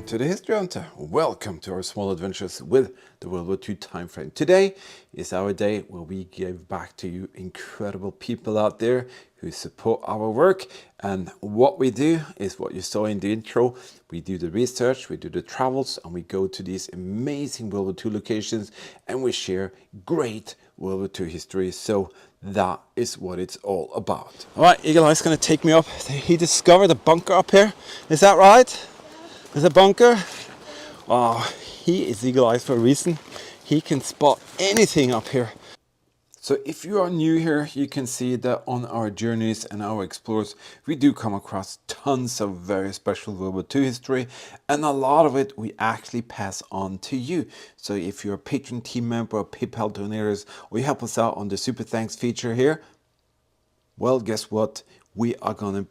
to the History Hunter. Welcome to our small adventures with the World War II time frame. Today is our day where we give back to you incredible people out there who support our work. And what we do is what you saw in the intro. We do the research, we do the travels, and we go to these amazing World War II locations and we share great World War II history. So that is what it's all about. All right, Eagle Eye's going to take me up. He discovered a bunker up here. Is that right? There's a bunker. Oh, he is Eagle Eyes for a reason. He can spot anything up here. So if you are new here, you can see that on our journeys and our explores, we do come across tons of very special World War II history, and a lot of it we actually pass on to you. So if you're a patron team member or PayPal donors, or you help us out on the Super Thanks feature here, well, guess what? We are gonna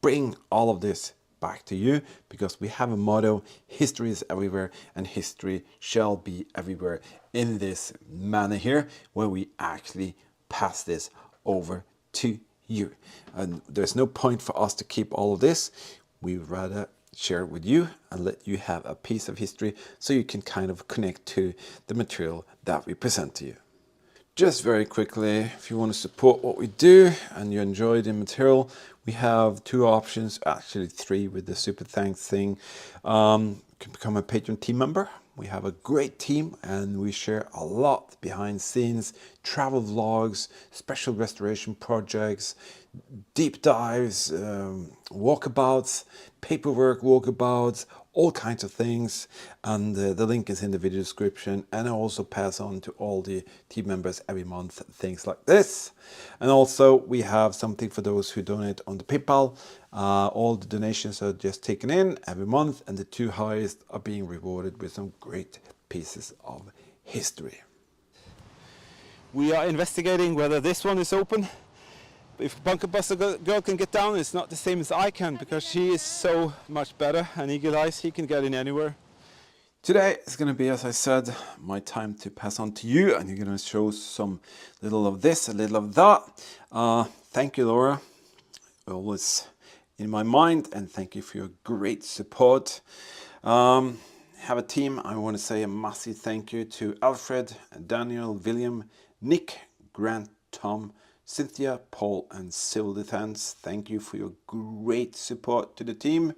bring all of this back to you, because we have a motto: history is everywhere and history shall be everywhere, in this manner here, where we actually pass this over to you. And there's no point for us to keep all of this. We rather share it with you and let you have a piece of history so you can kind of connect to the material that we present to you. Just very quickly, if you want to support what we do and you enjoy the material, we have two options, actually three with the Super Thanks thing. You can become a patron team member. We have a great team and we share a lot behind scenes, travel vlogs, special restoration projects, deep dives, walkabouts, paperwork walkabouts, all kinds of things. And the link is in the video description. And I also pass on to all the team members every month things like this. And also we have something for those who donate on the PayPal. All the donations are just taken in every month, and the two highest are being rewarded with some great pieces of history. We are investigating whether this one is open. If Bunker Buster Girl can get down, it's not the same as I can, because she is so much better, and Eagle Eyes, he can get in anywhere. Today is going to be, as I said, my time to pass on to you, and you're going to show some little of this, a little of that. Thank you, Laura. Always in my mind, and thank you for your great support. Have a team. I want to say a massive thank you to Alfred, Daniel, William, Nick, Grant, Tom, Cynthia, Paul, and Civil Defense. Thank you for your great support to the team.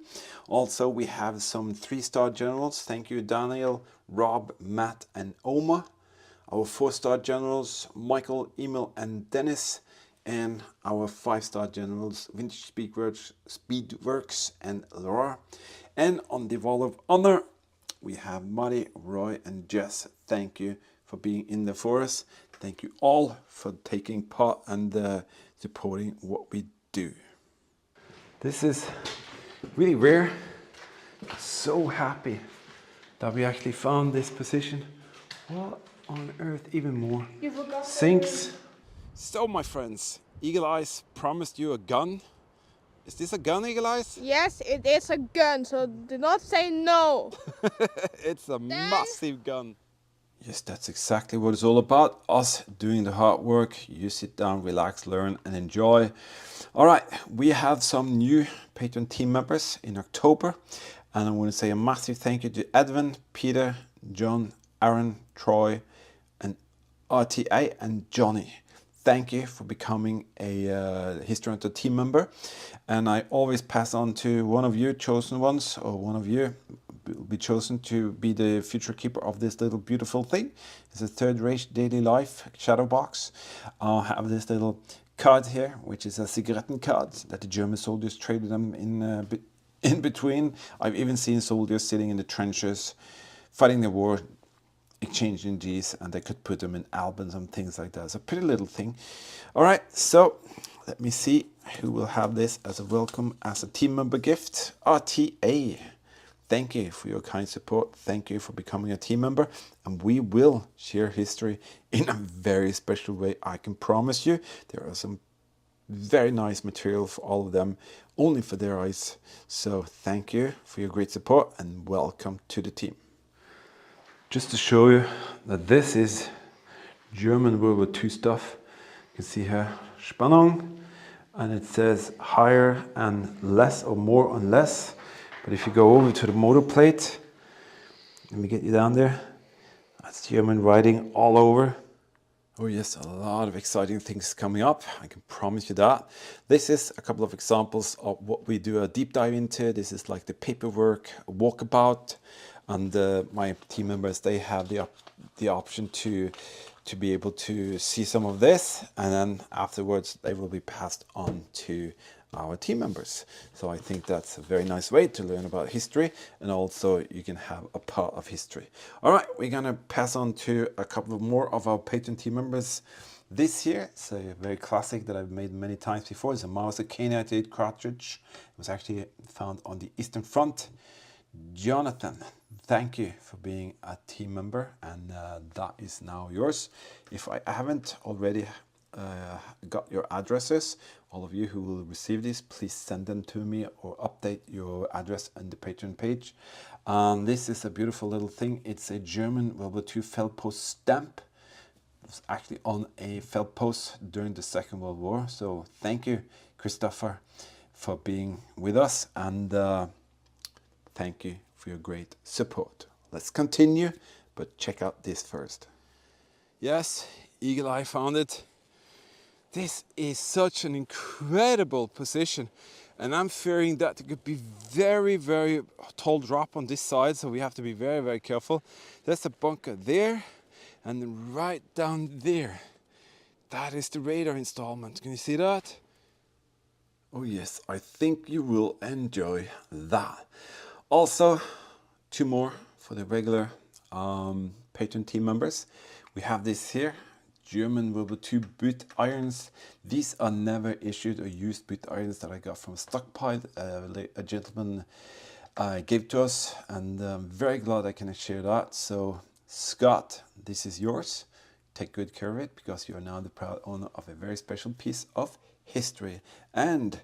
Also, we have some 3-star generals. Thank you, Daniel, Rob, Matt, and Oma. Our 4-star generals, Michael, Emil, and Dennis. And our 5-star generals, Vintage Speedworks, and Laura. And on the Wall of Honor, we have Marty, Roy, and Jess. Thank you for being in there for us. Thank you all for taking part and supporting what we do. This is really rare. So happy that we actually found this position. What on earth, even more sinks. So my friends, Eagle Eyes promised you a gun. Is this a gun, Eagle Eyes? Yes, it is a gun, so do not say no. It's a massive gun. Yes, that's exactly what it's all about. Us doing the hard work. You sit down, relax, learn, and enjoy. All right, we have some new patron team members in October. And I want to say a massive thank you to Edwin, Peter, John, Aaron, Troy, and RTA, and Johnny. Thank you for becoming a History Hunter team member. And I always pass on to one of you chosen ones, or one of you will be chosen to be the future keeper of this little beautiful thing. It's a third-rate daily life shadow box. I have this little card here, which is a cigaretten card that the German soldiers traded them in between. I've even seen soldiers sitting in the trenches fighting the war, exchanging these, and they could put them in albums and things like that. It's a pretty little thing. All right, so let me see who will have this as a welcome as a team member gift. RTA. Thank you for your kind support. Thank you for becoming a team member. And we will share history in a very special way, I can promise you. There are some very nice material for all of them, only for their eyes. So thank you for your great support and welcome to the team. Just to show you that this is German World War II stuff. You can see here Spannung, and it says higher and less, or more and less. But if you go over to the motor plate, let me get you down there. That's German writing all over. Oh yes, a lot of exciting things coming up, I can promise you that. This is a couple of examples of what we do a deep dive into. This is like the paperwork walkabout, and my team members, they have the option to be able to see some of this, and then afterwards they will be passed on to our team members. So I think that's a very nice way to learn about history, and also you can have a part of history. All right, we're gonna pass on to a couple of more of our patron team members. This here, it's a very classic that I've made many times before. It's a Mauser K98 cartridge. It was actually found on the Eastern Front. Jonathan, thank you for being a team member, and that is now yours. If I haven't already got your addresses, all of you who will receive this, please send them to me or update your address on the Patreon page. This is a beautiful little thing. It's a German World War II felt post stamp. It was actually on a felt post during the Second World War. So thank you, Christopher, for being with us, and thank you for your great support. Let's continue, but check out this first. Yes, Eagle Eye found it. This is such an incredible position, and I'm fearing that there could be very, very tall drop on this side, so we have to be very, very careful. There's a bunker there, and then right down there, that is the radar installment. Can you see that? Oh yes, I think you will enjoy that. Also, two more for the regular patron team members. We have this here, German WWII boot irons. These are never issued or used boot irons that I got from a stockpile. A gentleman gave to us, and I'm very glad I can share that. So Scott, this is yours. Take good care of it, because you are now the proud owner of a very special piece of history. And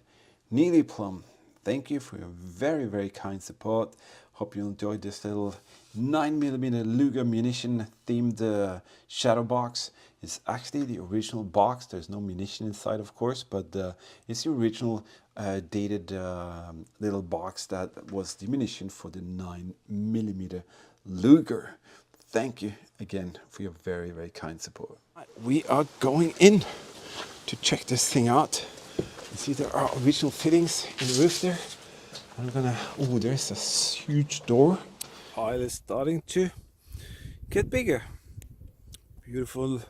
Neely Plum, thank you for your very, very kind support. Hope you enjoyed this little 9mm Luger munition themed shadow box. It's actually the original box. There's no munition inside, of course, but it's the original dated little box that was the munition for the 9mm Luger. Thank you again for your very, very kind support. We are going in to check this thing out. You see there are original fittings in the roof there. I'm gonna, oh, there's a huge door. Pile is starting to get bigger. Beautiful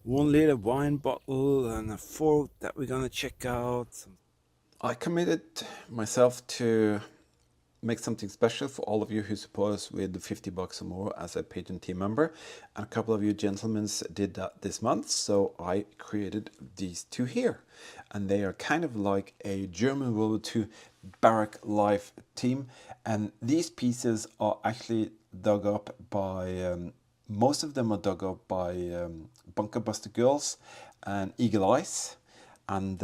1 liter wine bottle and a fork that we're gonna check out. I committed myself to make something special for all of you who support us with the $50 or more as a patron team member, and a couple of you gentlemen did that this month, so I created these two here, and they are kind of like a German World War II barrack life team, and these pieces are actually dug up by most of them are dug up by Bunker Buster Girls and Eagle Eyes, and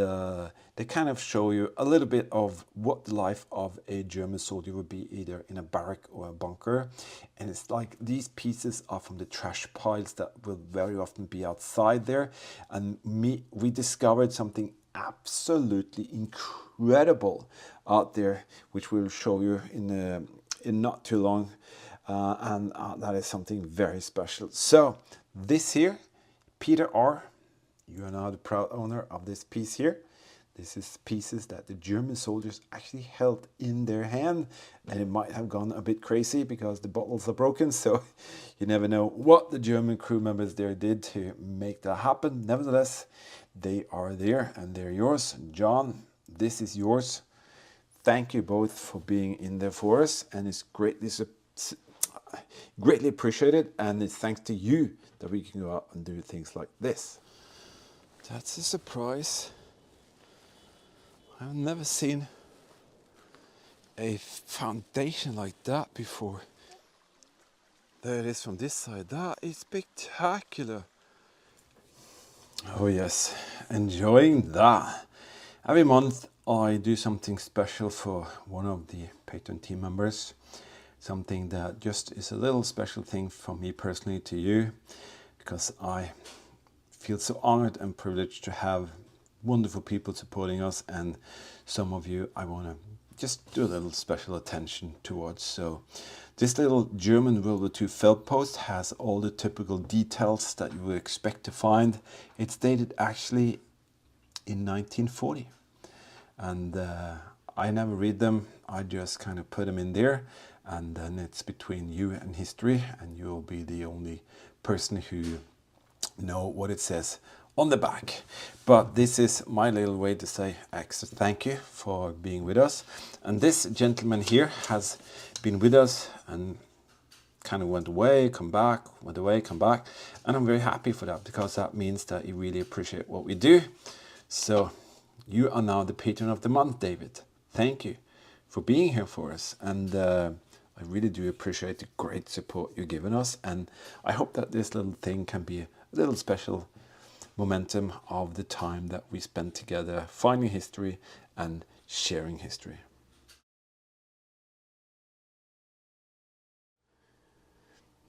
they kind of show you a little bit of what the life of a German soldier would be, either in a barrack or a bunker. And it's like these pieces are from the trash piles that will very often be outside there. And we discovered something absolutely incredible out there, which we'll show you in not too long. And that is something very special. So this here, Peter R., you are now the proud owner of this piece here. This is pieces that the German soldiers actually held in their hand, and it might have gone a bit crazy because the bottles are broken, so you never know what the German crew members there did to make that happen. Nevertheless, they are there and they're yours. John, this is yours. Thank you both for being in there for us, and it's greatly appreciated, and it's thanks to you that we can go out and do things like this. That's a surprise. I've never seen a foundation like that before. There it is from this side. That is spectacular. Oh yes, enjoying that. Every month I do something special for one of the patron team members. Something that just is a little special thing from me personally to you, because I feel so honored and privileged to have wonderful people supporting us, and some of you I want to just do a little special attention towards. So this little German World War II felt post has all the typical details that you would expect to find. It's dated actually in 1940. And I never read them. I just kind of put them in there. And then it's between you and history. And you'll be the only person who know what it says on the back. But this is my little way to say extra thank you for being with us. And this gentleman here has been with us and kind of went away, come back, went away, come back. And I'm very happy for that, because that means that you really appreciate what we do. So you are now the patron of the month, David. Thank you for being here for us. And I really do appreciate the great support you're giving us. And I hope that this little thing can be a little special momentum of the time that we spent together finding history and sharing history.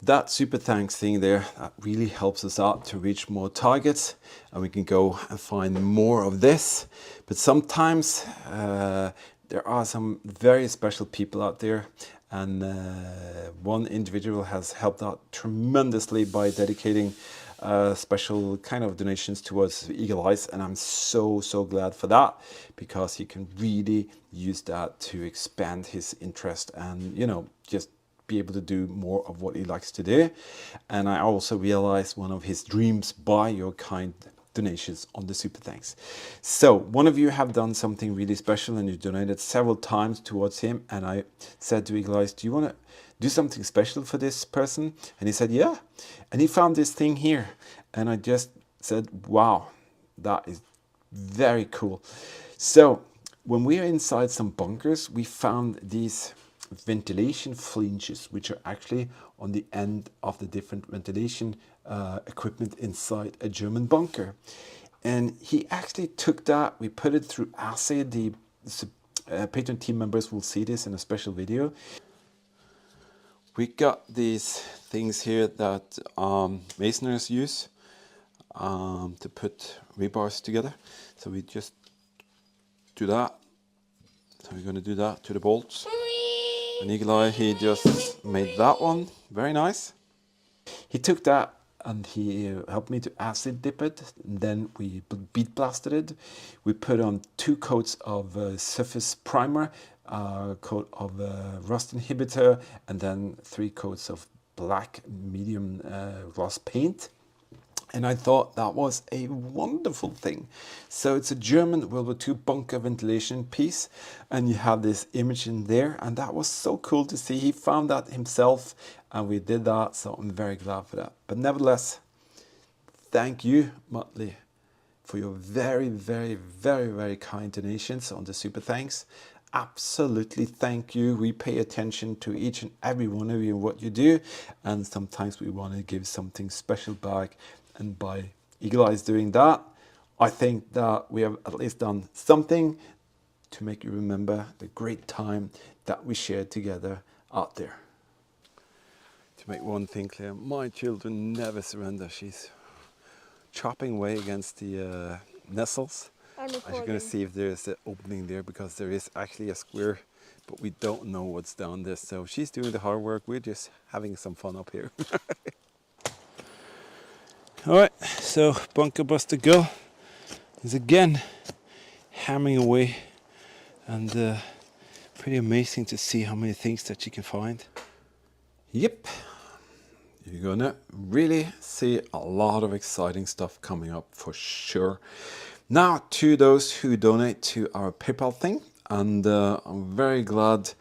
That super thanks thing there, that really helps us out to reach more targets, and we can go and find more of this. But sometimes there are some very special people out there, and one individual has helped out tremendously by dedicating special kind of donations towards Eagle Eyes, and I'm so glad for that, because he can really use that to expand his interest and, you know, just be able to do more of what he likes to do. And I also realized one of his dreams by your kind donations on the super thanks. So one of you have done something really special, and you donated several times towards him, and I said to Eagle Eyes, do you want to do something special for this person? And he said yeah, and he found this thing here, and I just said, wow, that is very cool. So when we are inside some bunkers, we found these ventilation flanges, which are actually on the end of the different ventilation equipment inside a German bunker. And he actually took that, we put it through QYSea. The patron team members will see this in a special video. We got these things here that masoners use to put rebars together. So we just do that. So we're going to do that to the bolts. And Eagle Eye, he just made that one. Very nice. He took that and he helped me to acid dip it. And then we bead blasted it. We put on 2 coats of surface primer, coat of rust inhibitor, and then 3 coats of black medium gloss paint. And I thought that was a wonderful thing. So it's a German World War II bunker ventilation piece, and you have this image in there, and that was so cool to see. He found that himself, and we did that, so I'm very glad for that. But nevertheless, thank you, Motley, for your very kind donations on the super thanks. Absolutely, thank you. We pay attention to each and every one of you, what you do, and sometimes we want to give something special back. And by Eagle Eyes doing that, I think that we have at least done something to make you remember the great time that we shared together out there. To make one thing clear, my children never surrender. She's chopping away against the nestles. I'm going to see if there's an opening there, because there is actually a square, but we don't know what's down there. So she's doing the hard work. We're just having some fun up here. Alright, so Bunker Buster Girl is again hammering away, and pretty amazing to see how many things that she can find. Yep, you're gonna really see a lot of exciting stuff coming up for sure. Now to those who donate to our PayPal thing, and I'm very glad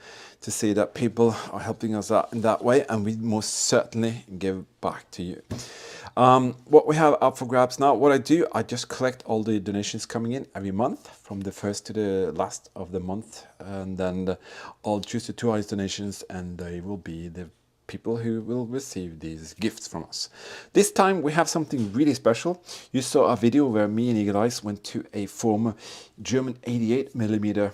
to see that people are helping us out in that way, and we most certainly give back to you. What we have up for grabs now, what I do, I just collect all the donations coming in every month from the first to the last of the month, and then I'll choose the 2 eyes donations, and they will be the people who will receive these gifts from us. This time we have something really special. You saw a video where me and Eagle Eyes went to a former German 88mm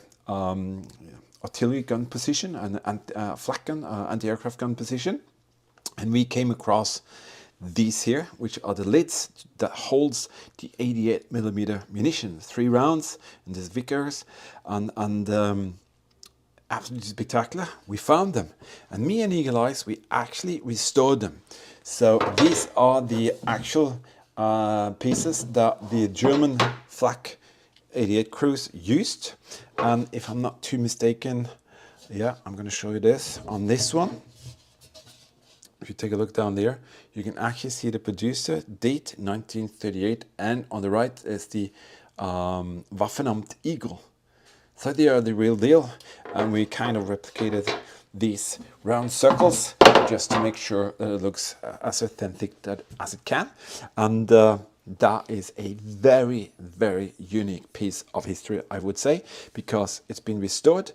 artillery gun position and flak gun, anti-aircraft gun position, and we came across these here, which are the lids that holds the 88mm munition, 3 rounds in this Vickers, and absolutely spectacular. We found them, and me and Eagle Eyes, we actually restored them. So these are the actual pieces that the German Flak 88 crews used, and if I'm not too mistaken, yeah, I'm going to show you this on this one. If you take a look down there, you can actually see the producer date 1938, and on the right is the Waffenamt Eagle. So they are the real deal, and we kind of replicated these round circles just to make sure that it looks as authentic as it can. And that is a very, very unique piece of history, I would say, because it's been restored.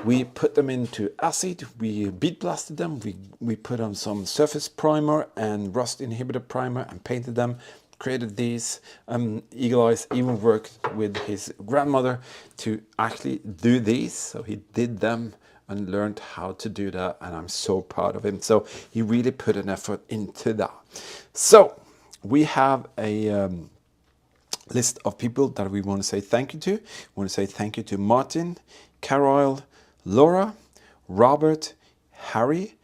We put them into acid, we bead blasted them, we put on some surface primer and rust inhibitor primer and painted them, created these. Eagle Eyes even worked with his grandmother to actually do these, so he did them and learned how to do that, and I'm so proud of him. So he really put an effort into that. So we have a list of people that we want to say thank you to. We want to say thank you to Martin, Carol, Laura, Robert, Harry,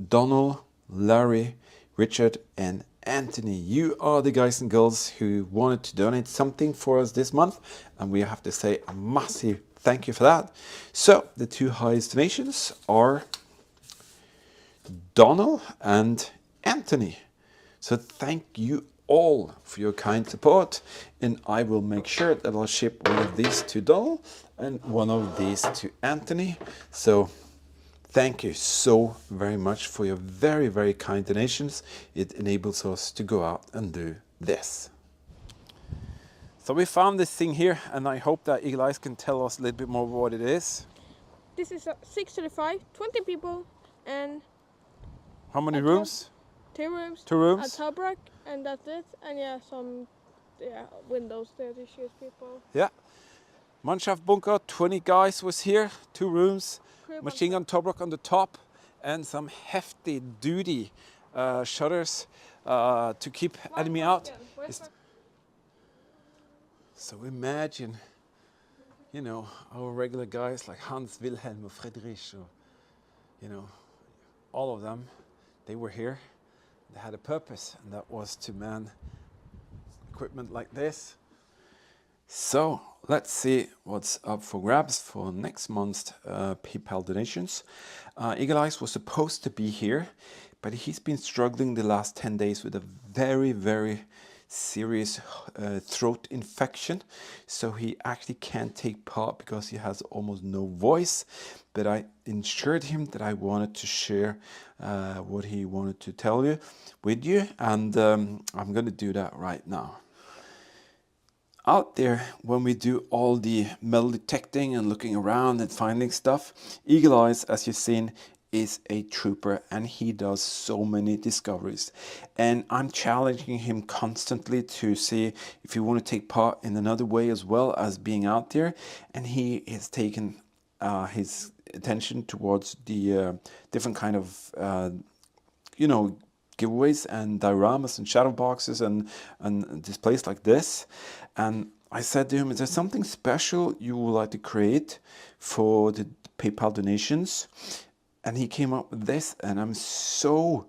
Donald, Larry, Richard, and Anthony. You are the guys and girls who wanted to donate something for us this month, and we have to say a massive thank you for that. So the two highest donations are Donald and Anthony. So thank you all for your kind support, and I will make sure that I'll ship one of these to Donald and one of these to Anthony. So thank you so very much for your very, very kind donations. It enables us to go out and do this. So we found this thing here, and I hope that Eagle Eyes can tell us a little bit more what it is. This is a 635, 20 people, and How many rooms? 2 rooms. 2 rooms. A top rack, and that's it. And yeah, some windows there to shoot people. Yeah. Mannschaftsbunker, 20 guys was here, 2 rooms, machine gun top rock on the top, and some hefty duty shutters to keep enemy out. So imagine, you know, our regular guys like Hans, Wilhelm, or Friedrich, or, you know, all of them, they were here. They had a purpose, and that was to man equipment like this. So let's see what's up for grabs for next month's PayPal donations. Eagle Eyes was supposed to be here, but he's been struggling the last 10 days with a very, very serious throat infection. So he actually can't take part because he has almost no voice. But I ensured him that I wanted to share what he wanted to tell you with you, and I'm going to do that right now. Out there, when we do all the metal detecting and looking around and finding stuff, Eagle Eyes, as you've seen, is a trooper, and he does so many discoveries. And I'm challenging him constantly to see if he want to take part in another way as well as being out there. And he has taken his attention towards the different kind of, you know, giveaways and dioramas and shadow boxes and displays like this. And I said to him, is there something special you would like to create for the PayPal donations? And he came up with this, and I'm so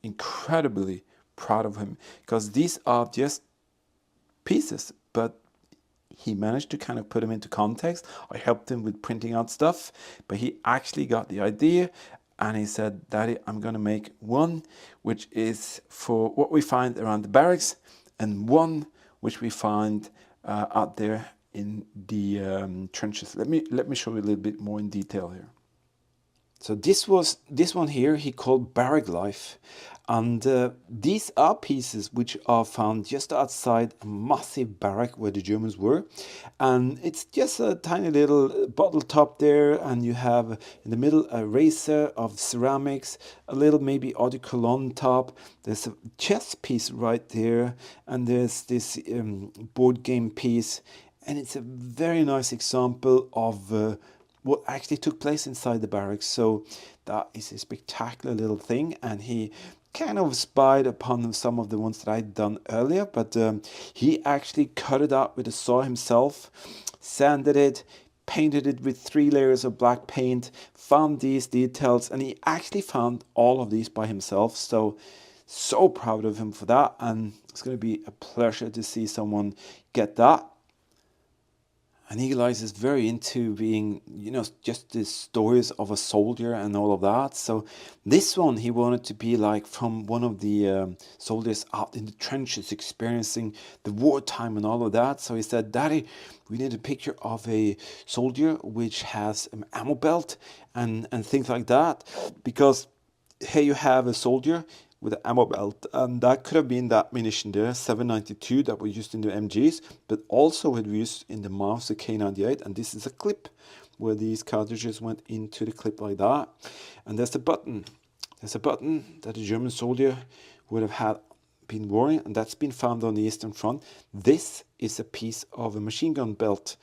incredibly proud of him, because these are just pieces, but he managed to kind of put them into context. I helped him with printing out stuff, but he actually got the idea. And he said, Daddy, I'm going to make one which is for what we find around the barracks, and one which we find out there in the trenches. Let me show you a little bit more in detail here. So this one here he called Barrack Life, and these are pieces which are found just outside a massive barrack where the Germans were, and it's just a tiny little bottle top there, and you have in the middle a racer of ceramics, a little maybe eau de cologne top, there's a chess piece right there, and there's this board game piece, and it's a very nice example of what actually took place inside the barracks. So that is a spectacular little thing, and he kind of spied upon some of the ones that I'd done earlier, but he actually cut it out with a saw himself, sanded it, painted it with 3 layers of black paint, found these details, and he actually found all of these by himself. So proud of him for that, and it's going to be a pleasure to see someone get that. And Eagle Eyes is very into being, you know, just the stories of a soldier and all of that. So this one, he wanted to be like from one of the soldiers out in the trenches experiencing the wartime and all of that. So he said, Daddy, we need a picture of a soldier which has an ammo belt and things like that. Because here you have a soldier with an ammo belt, and that could have been that munition there, 792, that was used in the MGs, but also had used in the Mauser K98, and this is a clip where these cartridges went into the clip like that. And there's a button. There's a button that a German soldier would have had been wearing, and that's been found on the Eastern Front. This is a piece of a machine gun belt.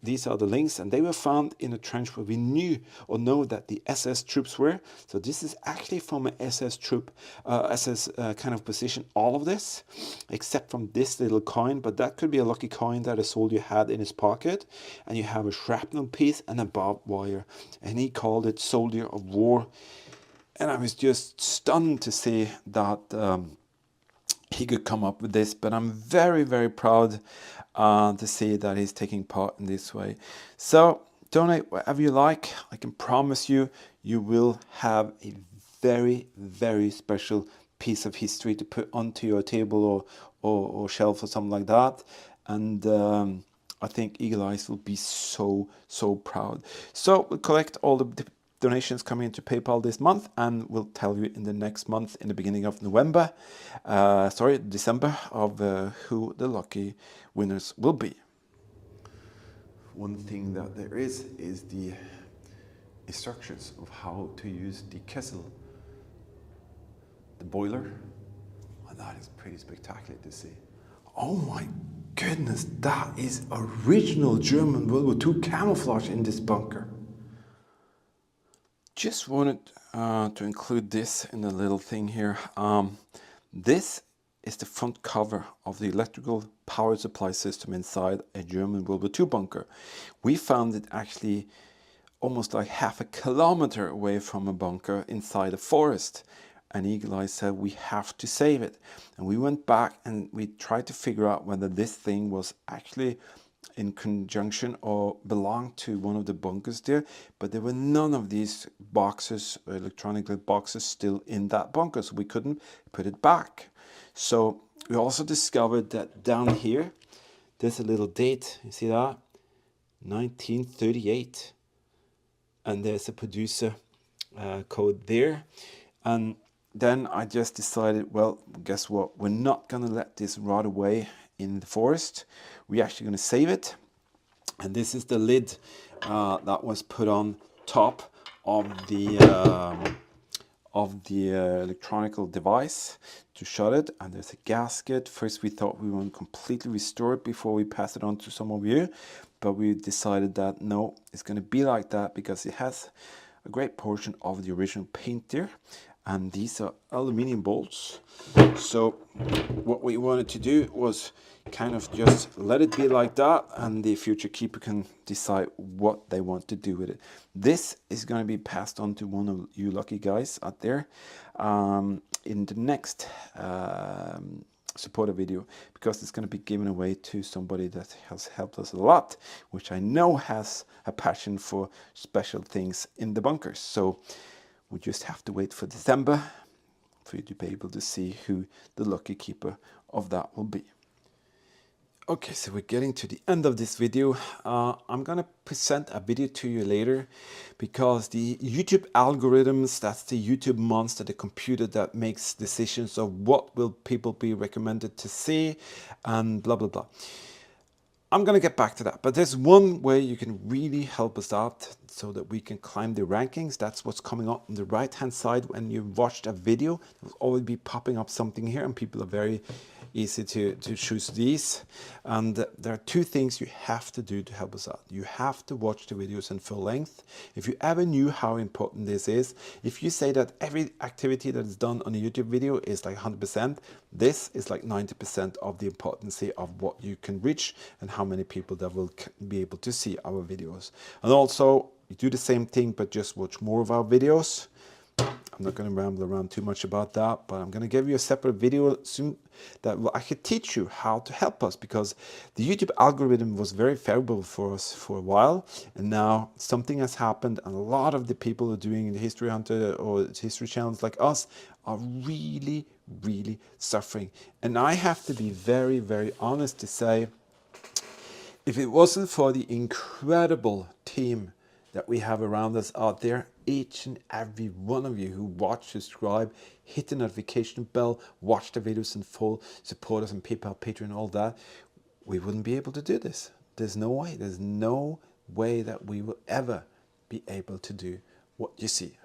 These are the links, and they were found in a trench where we knew or know that the SS troops were. So this is actually from an SS troop, SS kind of position, all of this, except from this little coin, but that could be a lucky coin that a soldier had in his pocket. And you have a shrapnel piece and a barbed wire, and he called it Soldier of War. And I was just stunned to see that he could come up with this, but I'm very, very proud to see that he's taking part in this way. So donate whatever you like. I can promise you, you will have a very, very special piece of history to put onto your table or shelf or something like that. And I think Eagle Eyes will be so proud. So we'll collect all the donations coming into PayPal this month, and we'll tell you in the next month, in the beginning of December, of who the lucky winners will be. One thing that there is the instructions of how to use the Kessel, the boiler, and that is pretty spectacular to see. Oh my goodness, that is original German World War II camouflage in this bunker. Just wanted to include this in a little thing here. This is the front cover of the electrical power supply system inside a German World War II bunker. We found it actually almost like half a kilometer away from a bunker inside a forest. And Eagle Eye said, we have to save it. And we went back and we tried to figure out whether this thing was actually in conjunction or belonged to one of the bunkers there, but there were none of these boxes, electronic boxes, still in that bunker, so we couldn't put it back. So we also discovered that down here there's a little date, you see that, 1938, and there's a producer code there. And then I just decided, well, guess what, we're not gonna let this rot away in the forest. We're actually going to save it, and this is the lid that was put on top of the electronical device to shut it. And there's a gasket. First we thought we would completely restore it before we pass it on to some of you, but we decided that no, it's going to be like that because it has a great portion of the original paint there. And these are aluminium bolts. So what we wanted to do was kind of just let it be like that, and the future keeper can decide what they want to do with it. This is going to be passed on to one of you lucky guys out there in the next supporter video, because it's going to be given away to somebody that has helped us a lot, which I know has a passion for special things in the bunkers. So we just have to wait for December for you to be able to see who the lucky keeper of that will be. Okay, so we're getting to the end of this video. I'm gonna present a video to you later, because the YouTube algorithms, that's the YouTube monster, the computer that makes decisions of what will people be recommended to see and blah blah blah. I'm gonna get back to that, but there's one way you can really help us out so that we can climb the rankings. That's what's coming up on the right hand side when you watched a video. There will always be popping up something here, and people are very easy to choose these. And there are two things you have to do to help us out. You have to watch the videos in full length. If you ever knew how important this is, if you say that every activity that is done on a YouTube video is like 100%, this is like 90% of the importance of what you can reach and how many people that will be able to see our videos. And also, you do the same thing, but just watch more of our videos. I'm not going to ramble around too much about that, but I'm going to give you a separate video soon that will actually teach you how to help us, because the YouTube algorithm was very favorable for us for a while, and now something has happened, and a lot of the people who are doing the History Hunter or history channels like us are really, really suffering. And I have to be very, very honest to say, if it wasn't for the incredible team that we have around us out there, each and every one of you who watch, subscribe, hit the notification bell, watch the videos in full, support us on PayPal, Patreon, all that, we wouldn't be able to do this. There's no way. There's no way that we will ever be able to do what you see.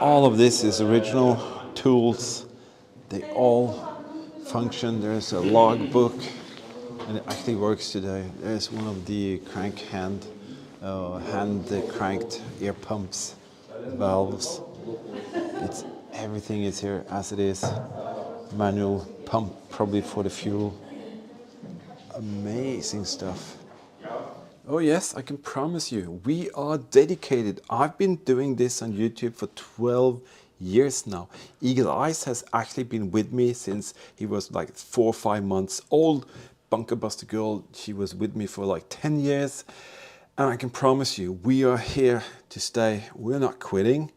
All of this is original tools. They all function. There's a logbook, and it actually works today. There's one of the crank hand cranked air pumps, valves. Everything is here as it is. Manual pump, probably for the fuel. Amazing stuff. Oh yes, I can promise you, we are dedicated. I've been doing this on YouTube for 12 years now. Eagle Eyes has actually been with me since he was like 4 or 5 months old. Bunker Buster Girl, she was with me for like 10 years. And I can promise you, we are here to stay. We're not quitting,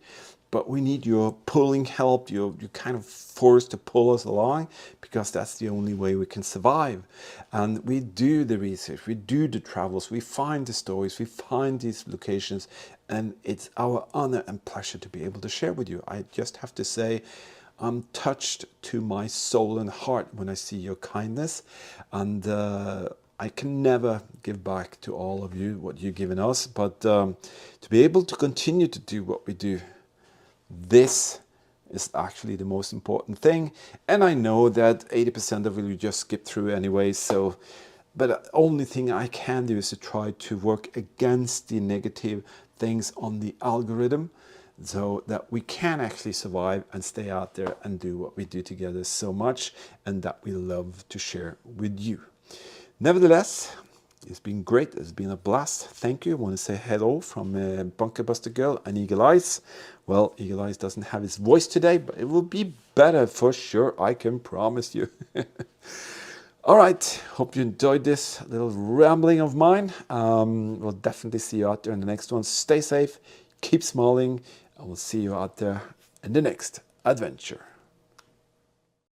but we need your pulling help. You're kind of forced to pull us along, because that's the only way we can survive. And we do the research, we do the travels, we find the stories, we find these locations, and it's our honor and pleasure to be able to share with you. I just have to say, I'm touched to my soul and heart when I see your kindness, and I can never give back to all of you what you've given us, but to be able to continue to do what we do, this is actually the most important thing. And I know that 80% of it you just skip through anyway, so, but the only thing I can do is to try to work against the negative things on the algorithm, so that we can actually survive and stay out there and do what we do together so much, and that we love to share with you. Nevertheless, it's been great. It's been a blast. Thank you. I want to say hello from Bunker Buster Girl and Eagle Eyes. Well, Eagle Eyes doesn't have his voice today, but it will be better for sure. I can promise you. All right. Hope you enjoyed this little rambling of mine. We'll definitely see you out there in the next one. Stay safe. Keep smiling. I will see you out there in the next adventure.